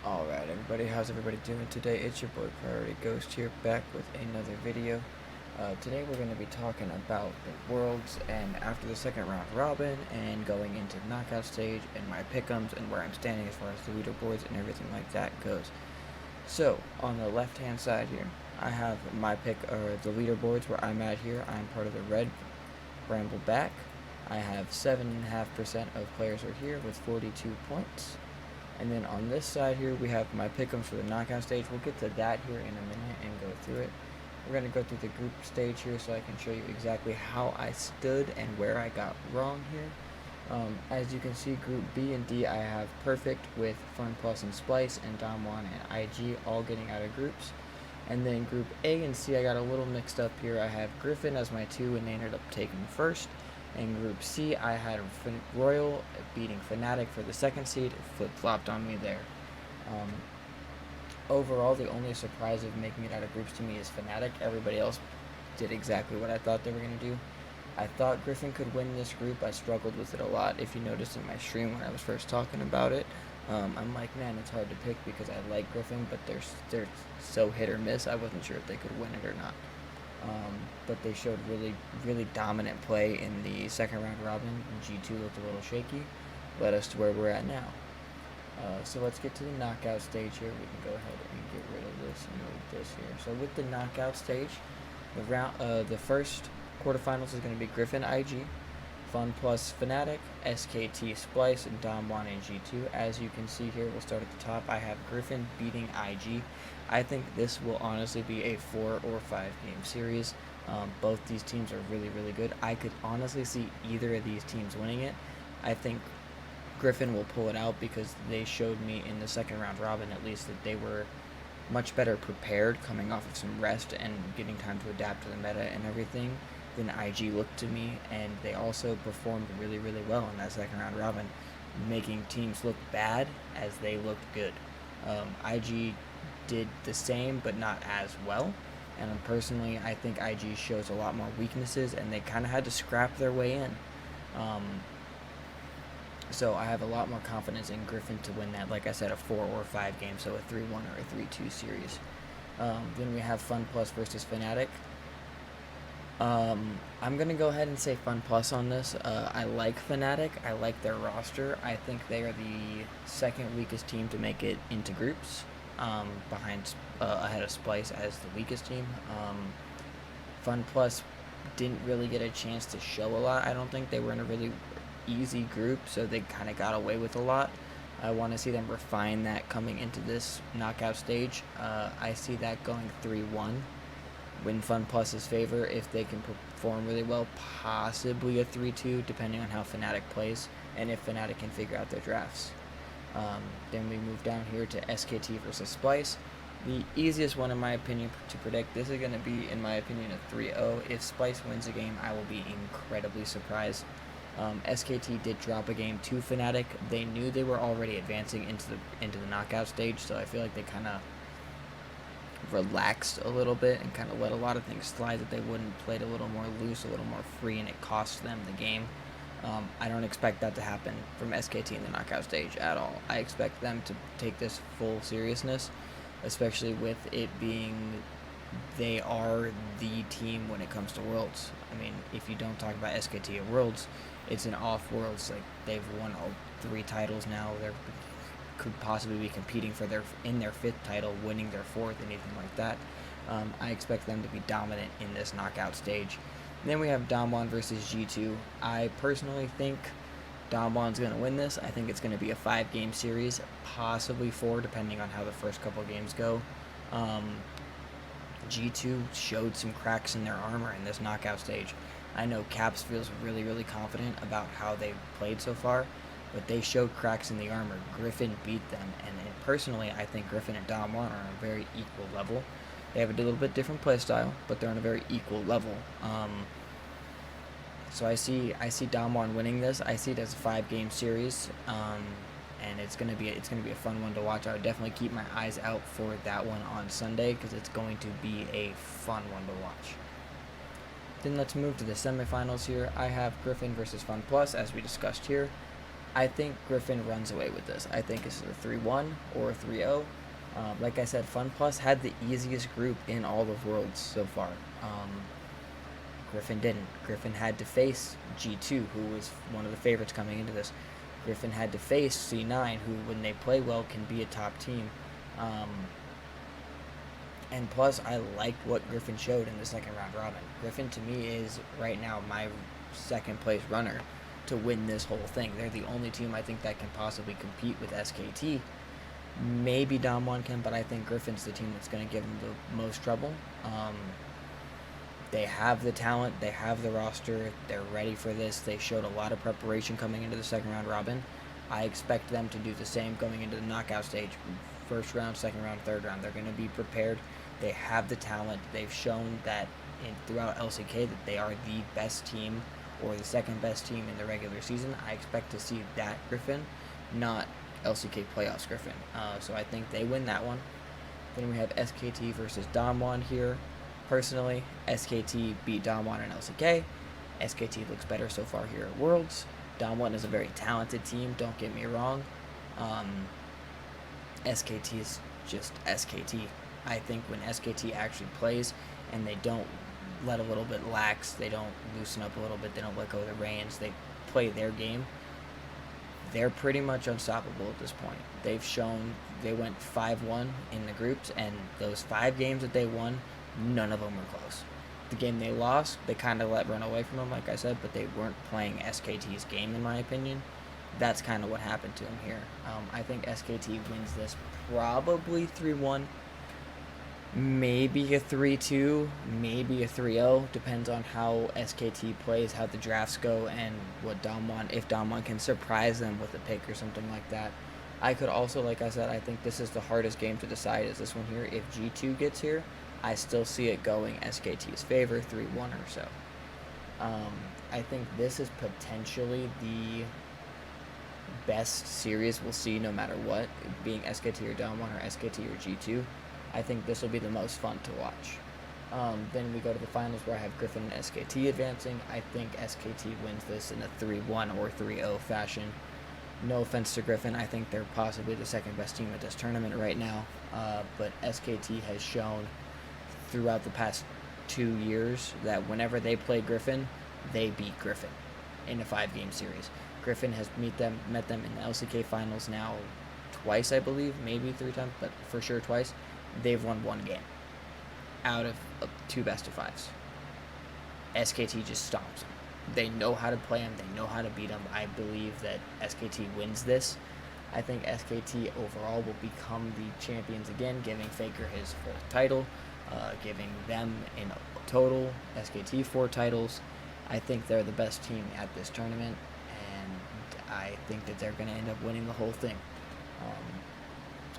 Alright everybody, how's everybody doing today? It's your boy Priority Ghost here, back with another video. Today we're going to be talking about the Worlds and after the second round robin and going into the knockout stage and my pickems and where I'm standing as far as the leaderboards and everything like that goes. So, on the left hand side here, I have my the leaderboards where I'm at here. I'm part of the red Brambleback. I have 7.5% of players are here with 42 points. And then on this side here, we have my pick'ems for the knockout stage. We'll get to that here in a minute and go through it. We're going to go through the group stage here so I can show you exactly how I stood and where I got wrong here. As you can see, Group B and D, I have Perfect with Fun Plus and Splice and Damwon and IG all getting out of groups. And then Group A and C, I got a little mixed up here. I have Griffin as my 2 and they ended up taking first. In Group C, I had Royal beating Fnatic for the second seed. Flip-flopped on me there. Overall, the only surprise of making it out of groups to me is Fnatic. Everybody else did exactly what I thought they were going to do. I thought Griffin could win this group. I struggled with it a lot. If you noticed in my stream when I was first talking about it, I'm like, man, it's hard to pick because I like Griffin, but they're so hit or miss. I wasn't sure if they could win it or not. But they showed really dominant play in the second round robin, and G2 looked a little shaky, led us to where we're at now. So let's get to the knockout stage here. We can go ahead and get rid of this and move this here. So with the knockout stage, the first quarterfinals is going to be Griffin IG, Fun Plus Fnatic, SKT Splice, and Damwon and G2. As you can see here, we'll start at the top. I have Griffin beating IG. I think this will honestly be a 4 or 5 game series. Both these teams are really good. I could honestly see either of these teams winning it. I think Griffin will pull it out because they showed me in the second round robin at least that they were much better prepared coming off of some rest and getting time to adapt to the meta and everything than IG looked to me, and they also performed really well in that second round robin, making teams look bad as they looked good. IG did the same but not as well, and personally I think IG shows a lot more weaknesses and they kind of had to scrap their way in. So I have a lot more confidence in Griffin to win that, like I said, a 4 or 5 game, so a 3-1 or a 3-2 series. Then we have Fun Plus versus Fnatic. I'm going to go ahead and say Fun Plus on this. I like Fnatic. I like their roster. I think they are the second weakest team to make it into groups, ahead of Splice as the weakest team. Fun Plus didn't really get a chance to show a lot. I don't think they were in a really easy group, so they kind of got away with a lot. I want to see them refine that coming into this knockout stage. I see that going 3-1. Win Fun Plus's favor if they can perform really well, possibly a 3-2 depending on how Fnatic plays and if Fnatic can figure out their drafts. Then we move down here to SKT versus Splice. The easiest one in my opinion to predict. This is going to be, in my opinion, a 3-0. If Splice wins a game, I will be incredibly surprised. SKT did drop a game to Fnatic. They knew they were already advancing into the knockout stage, so I feel like they kind of relaxed a little bit and kind of let a lot of things slide that they wouldn't, played a little more loose, a little more free, and it cost them the game. I don't expect that to happen from SKT in the knockout stage at all. I expect them to take this full seriousness, especially with it being they are the team when it comes to Worlds. I mean, if you don't talk about SKT at Worlds, it's an off Worlds. Like, they've won all 3 titles now. They could possibly be competing for their 5th title, winning their 4th, anything like that. I expect them to be dominant in this knockout stage. And then we have Damwon versus G2. I personally think Damwon's going to win this. I think it's going to be a 5-game series, possibly 4, depending on how the first couple games go. G2 showed some cracks in their armor in this knockout stage. I know Caps feels really confident about how they've played so far, but they showed cracks in the armor. Griffin beat them, and personally, I think Griffin and Damwon are on a very equal level. They have a little bit different playstyle, but they're on a very equal level. So I see Damwon winning this. I see it as a 5-game series, and it's gonna be a fun one to watch. I would definitely keep my eyes out for that one on Sunday because it's going to be a fun one to watch. Then let's move to the semifinals here. I have Griffin versus Fun Plus, as we discussed here. I think Griffin runs away with this. I think it's a 3-1 or a 3-0. Like I said, Fun Plus had the easiest group in all of Worlds so far. Griffin didn't. Griffin had to face G2, who was one of the favorites coming into this. Griffin had to face C9, who, when they play well, can be a top team. And plus, I liked what Griffin showed in the second round robin. Griffin, to me, is right now my second place runner to win this whole thing. They're the only team I think that can possibly compete with SKT. Maybe Damwon can, but I think Griffin's the team that's going to give them the most trouble. They have the talent, they have the roster, they're ready for this. They showed a lot of preparation coming into the second round robin. I expect them to do the same going into the knockout stage. First round, second round, third round. They're going to be prepared. They have the talent. They've shown that throughout LCK that they are the best team or the second best team in the regular season. I expect to see that Griffin, not LCK playoffs Griffin. So I think they win that one. Then we have SKT versus Damwon here. Personally, SKT beat Damwon in LCK. SKT looks better so far here at Worlds. Damwon is a very talented team, don't get me wrong. SKT is just SKT. I think when SKT actually plays and they don't let a little bit lax, they don't loosen up a little bit, they don't let go of the reins, they play their game, they're pretty much unstoppable at this point. They've shown they went 5-1 in the groups, and those 5 games that they won, none of them were close. The game they lost, they kind of let run away from them, like I said, but they weren't playing SKT's game, in my opinion. That's kind of what happened to them here. I think SKT wins this probably 3-1, maybe a 3-2, maybe a 3-0. Depends on how SKT plays, how the drafts go, and what Damwon, if Damwon can surprise them with a pick or something like that. I could also, like I said, I think this is the hardest game to decide is this one here. If G2 gets here, I still see it going SKT's favor, 3-1 or so. I think this is potentially the best series we'll see no matter what, being SKT or Damwon or SKT or G2. I think this will be the most fun to watch. Then we go to the finals where I have Griffin and SKT advancing. I think SKT wins this in a 3-1 or 3-0 fashion. No offense to Griffin, I think they're possibly the second best team at this tournament right now. But SKT has shown throughout the past 2 years that whenever they play Griffin, they beat Griffin in a 5-game series. Griffin has met them in the LCK finals now twice, I believe, maybe 3 times, but for sure twice. They've won 1 game out of 2 best-of-5s. SKT just stomps them. They know how to play them. They know how to beat them. I believe that SKT wins this. I think SKT overall will become the champions again, giving Faker his 4th title, giving them in total, SKT 4 titles. I think they're the best team at this tournament, and I think that they're going to end up winning the whole thing.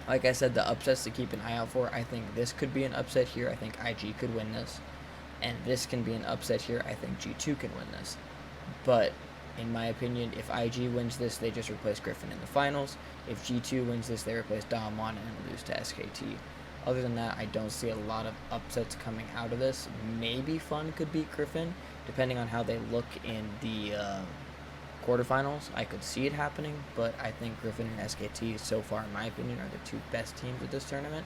Like I said, the upsets to keep an eye out for, I think this could be an upset here. I think IG could win this. And this can be an upset here. I think G2 can win this. But, in my opinion, if IG wins this, they just replace Griffin in the finals. If G2 wins this, they replace Damwon and lose to SKT. Other than that, I don't see a lot of upsets coming out of this. Maybe Fun could beat Griffin, depending on how they look in the quarterfinals. I could see it happening, but I think Griffin and SKT, so far, in my opinion, are the 2 best teams at this tournament,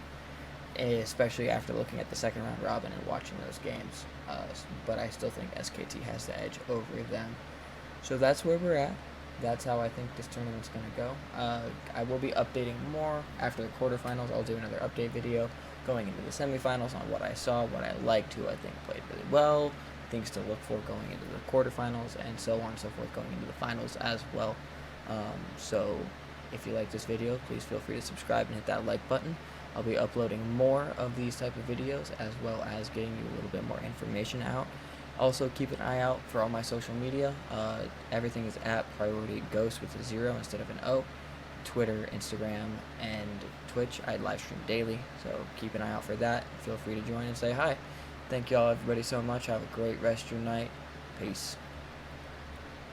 especially after looking at the second round robin and watching those games. But I still think SKT has the edge over them. So that's where we're at. That's how I think this tournament's going to go. I will be updating more after the quarterfinals. I'll do another update video going into the semifinals on what I saw, what I liked, who I think played really well, things to look for going into the quarterfinals, and so on and so forth going into the finals as well. So if you like this video, please feel free to subscribe and hit that like button. I'll be uploading more of these type of videos, as well as getting you a little bit more information out. Also, keep an eye out for all my social media. Everything is at Priority Ghost with a 0 instead of an O. Twitter, Instagram, and Twitch. I live stream daily, so keep an eye out for that. Feel free to join and say hi. Thank y'all, everybody, so much. Have a great rest of your night. Peace.